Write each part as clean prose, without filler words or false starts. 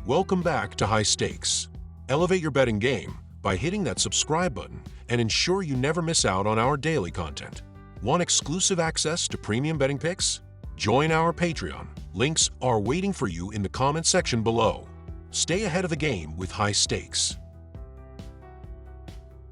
Welcome back to High Stakes. Elevate your betting game by hitting that subscribe button and ensure you never miss out on our daily content. Want exclusive access to premium betting picks? Join our Patreon. Links are waiting for you in the comment section below. Stay ahead of the game with High Stakes.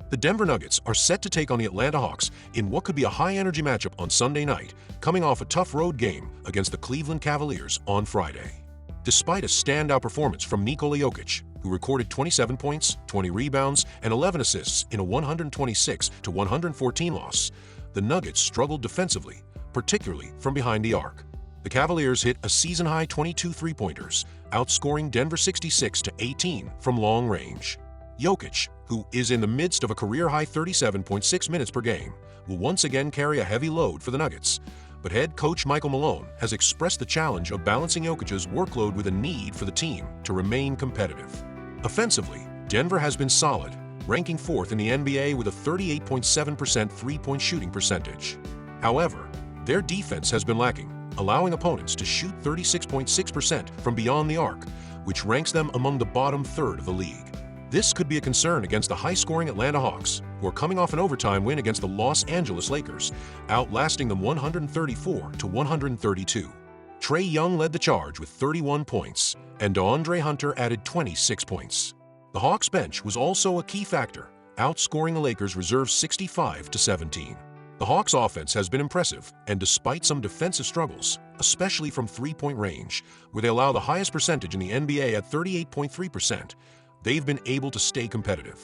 The Denver Nuggets are set to take on the Atlanta Hawks in what could be a high-energy matchup on Sunday night, coming off a tough road game against the Cleveland Cavaliers on Friday. Despite a standout performance from Nikola Jokic, who recorded 27 points, 20 rebounds, and 11 assists in a 126-114 loss, the Nuggets struggled defensively, particularly from behind the arc. The Cavaliers hit a season-high 22 three-pointers, outscoring Denver 66-18 from long range. Jokic, who is in the midst of a career-high 37.6 minutes per game, will once again carry a heavy load for the Nuggets, but head coach Michael Malone has expressed the challenge of balancing Jokic's workload with a need for the team to remain competitive. Offensively, Denver has been solid, ranking 4th in the NBA with a 38.7% three-point shooting percentage. However, their defense has been lacking, allowing opponents to shoot 36.6% from beyond the arc, which ranks them among the bottom third of the league. This could be a concern against the high-scoring Atlanta Hawks, who are coming off an overtime win against the Los Angeles Lakers, outlasting them 134-132. Trae Young led the charge with 31 points, and DeAndre Hunter added 26 points. The Hawks bench was also a key factor, outscoring the Lakers' reserve 65-17. The Hawks' offense has been impressive, and despite some defensive struggles, especially from three-point range, where they allow the highest percentage in the NBA at 38.3%, they've been able to stay competitive.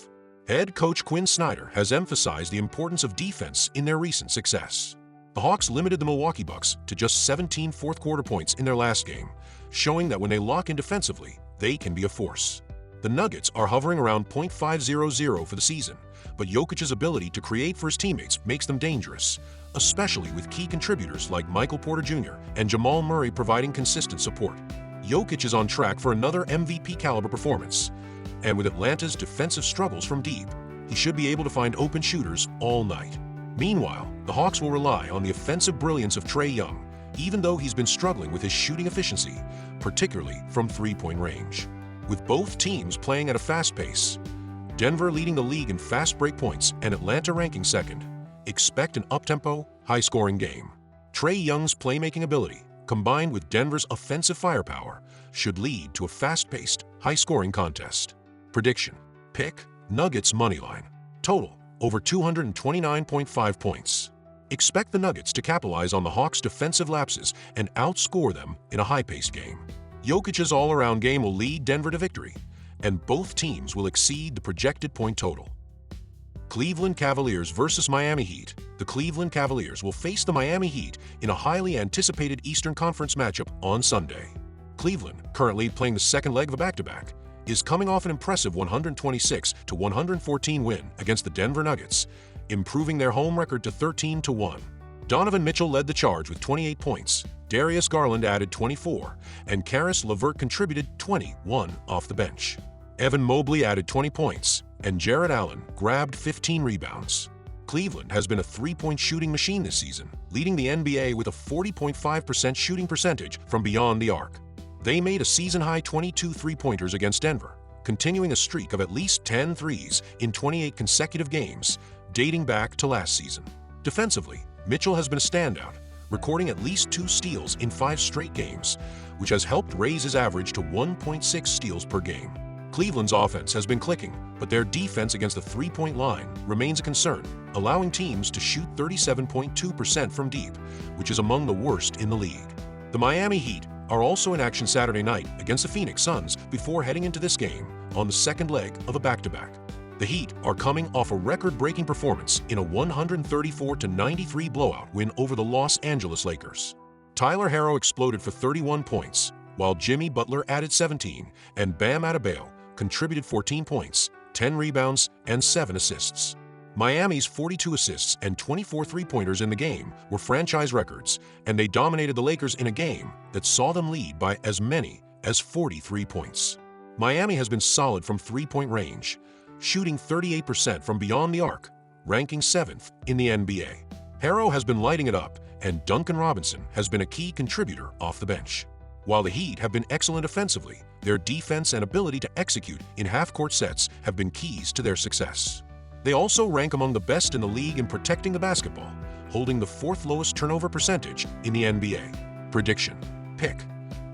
Head coach Quinn Snyder has emphasized the importance of defense in their recent success. The Hawks limited the Milwaukee Bucks to just 17 fourth-quarter points in their last game, showing that when they lock in defensively, they can be a force. The Nuggets are hovering around .500 for the season, but Jokic's ability to create for his teammates makes them dangerous, especially with key contributors like Michael Porter Jr. and Jamal Murray providing consistent support. Jokic is on track for another MVP-caliber performance, and with Atlanta's defensive struggles from deep, he should be able to find open shooters all night. Meanwhile, the Hawks will rely on the offensive brilliance of Trae Young, even though he's been struggling with his shooting efficiency, particularly from three-point range. With both teams playing at a fast pace, Denver leading the league in fast break points and Atlanta ranking second, expect an up-tempo, high-scoring game. Trae Young's playmaking ability, combined with Denver's offensive firepower, should lead to a fast-paced, high-scoring contest. Prediction: Pick Nuggets moneyline. Total over 229.5 points. Expect the Nuggets to capitalize on the Hawks' defensive lapses and outscore them in a high-paced game. Jokic's all-around game will lead Denver to victory, and both teams will exceed the projected point total. Cleveland Cavaliers versus Miami Heat. The Cleveland Cavaliers will face the Miami Heat in a highly anticipated Eastern Conference matchup on Sunday. Cleveland, currently playing the second leg of a back-to-back, is coming off an impressive 126-114 win against the Denver Nuggets, improving their home record to 13-1. Donovan Mitchell led the charge with 28 points, Darius Garland added 24, and Caris LeVert contributed 21 off the bench. Evan Mobley added 20 points, and Jarrett Allen grabbed 15 rebounds. Cleveland has been a three-point shooting machine this season, leading the NBA with a 40.5% shooting percentage from beyond the arc. They made a season-high 22 three-pointers against Denver, continuing a streak of at least 10 threes in 28 consecutive games, dating back to last season. Defensively, Mitchell has been a standout, recording at least 2 steals in 5 straight games, which has helped raise his average to 1.6 steals per game. Cleveland's offense has been clicking, but their defense against the three-point line remains a concern, allowing teams to shoot 37.2% from deep, which is among the worst in the league. The Miami Heat are also in action Saturday night against the Phoenix Suns before heading into this game on the second leg of a back-to-back. The Heat are coming off a record-breaking performance in a 134-93 blowout win over the Los Angeles Lakers. Tyler Herro exploded for 31 points, while Jimmy Butler added 17, and Bam Adebayo contributed 14 points, 10 rebounds, and 7 assists. Miami's 42 assists and 24 three-pointers in the game were franchise records, and they dominated the Lakers in a game that saw them lead by as many as 43 points. Miami has been solid from three-point range, shooting 38% from beyond the arc, ranking 7th in the NBA. Herro has been lighting it up, and Duncan Robinson has been a key contributor off the bench. While the Heat have been excellent offensively, their defense and ability to execute in half-court sets have been keys to their success. They also rank among the best in the league in protecting the basketball, holding the fourth lowest turnover percentage in the NBA. Prediction. Pick.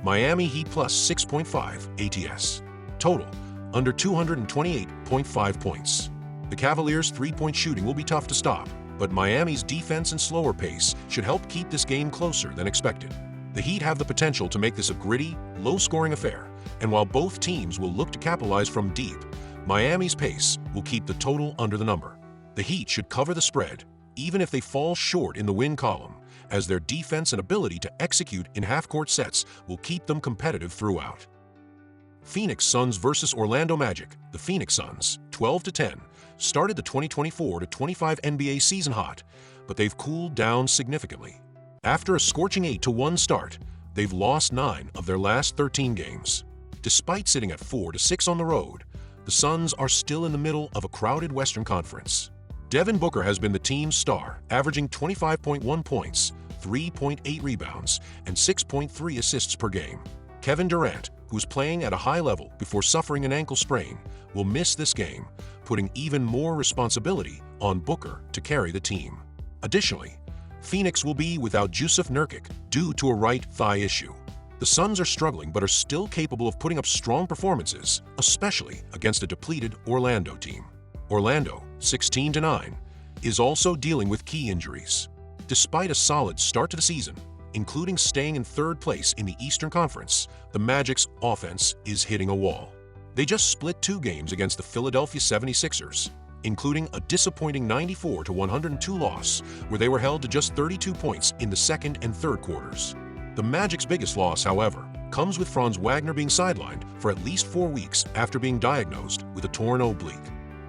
Miami Heat plus 6.5 ATS. Total. Under 228.5 points. The Cavaliers' three-point shooting will be tough to stop, but Miami's defense and slower pace should help keep this game closer than expected. The Heat have the potential to make this a gritty, low-scoring affair, and while both teams will look to capitalize from deep, Miami's pace will keep the total under the number. The Heat should cover the spread, even if they fall short in the win column, as their defense and ability to execute in half-court sets will keep them competitive throughout. Phoenix Suns vs. Orlando Magic. The Phoenix Suns, 12-10, started the 2024-25 NBA season hot, but they've cooled down significantly. After a scorching 8-1 start, they've lost 9 of their last 13 games. Despite sitting at 4-6 on the road, the Suns are still in the middle of a crowded Western Conference. Devin Booker has been the team's star, averaging 25.1 points, 3.8 rebounds, and 6.3 assists per game. Kevin Durant, who is playing at a high level before suffering an ankle sprain, will miss this game, putting even more responsibility on Booker to carry the team. Additionally, Phoenix will be without Jusuf Nurkic due to a right thigh issue. The Suns are struggling but are still capable of putting up strong performances, especially against a depleted Orlando team. Orlando, 16-9, is also dealing with key injuries. Despite a solid start to the season, including staying in third place in the Eastern Conference, the Magic's offense is hitting a wall. They just split 2 games against the Philadelphia 76ers, including a disappointing 94-102 loss, where they were held to just 32 points in the second and third quarters. The Magic's biggest loss, however, comes with Franz Wagner being sidelined for at least 4 weeks after being diagnosed with a torn oblique.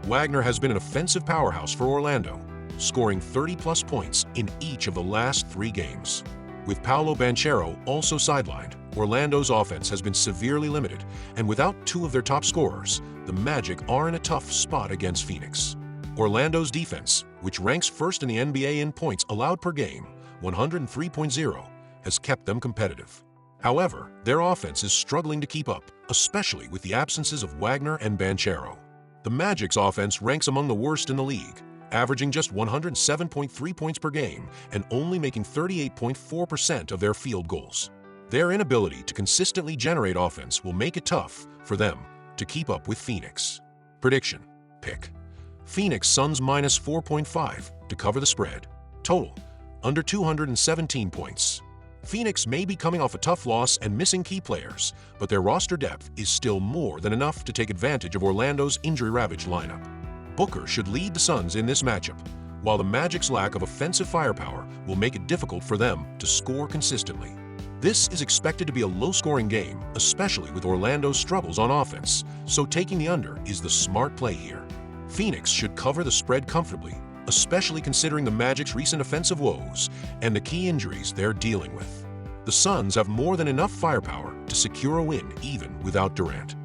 Wagner has been an offensive powerhouse for Orlando, scoring 30-plus points in each of the last 3 games. With Paolo Banchero also sidelined, Orlando's offense has been severely limited, and without 2 of their top scorers, the Magic are in a tough spot against Phoenix. Orlando's defense, which ranks first in the NBA in points allowed per game, 103.0, has kept them competitive. However, their offense is struggling to keep up, especially with the absences of Wagner and Banchero. The Magic's offense ranks among the worst in the league, averaging just 107.3 points per game and only making 38.4% of their field goals. Their inability to consistently generate offense will make it tough for them to keep up with Phoenix. Prediction. Pick. Phoenix Suns minus 4.5 to cover the spread. Total. Under 217 points. Phoenix may be coming off a tough loss and missing key players, but their roster depth is still more than enough to take advantage of Orlando's injury-ravaged lineup. Booker should lead the Suns in this matchup, while the Magic's lack of offensive firepower will make it difficult for them to score consistently. This is expected to be a low-scoring game, especially with Orlando's struggles on offense, so taking the under is the smart play here. Phoenix should cover the spread comfortably, especially considering the Magic's recent offensive woes and the key injuries they're dealing with. The Suns have more than enough firepower to secure a win even without Durant.